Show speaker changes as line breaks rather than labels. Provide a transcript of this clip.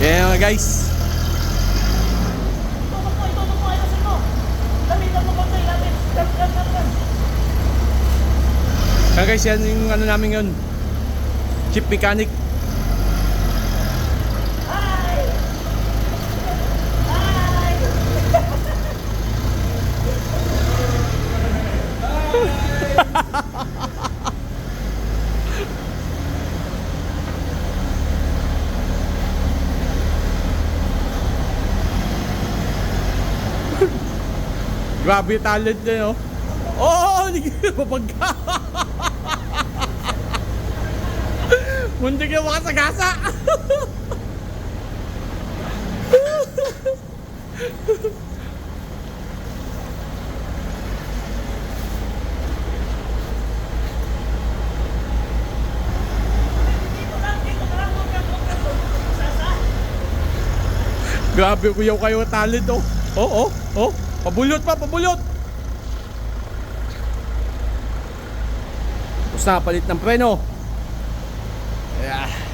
Ayan mga guys. Kaya guys, yan yung ano namin yun, chip mechanic. Grabe yung talent niya, no? Oo, hindi ka mapagka. Muntik yung makasagasa. Grabe kuyaw kayo talent, oh. Oh, oh, oh. Pabulot pa, pabulot. Tapos na, palit ng preno. Yeah.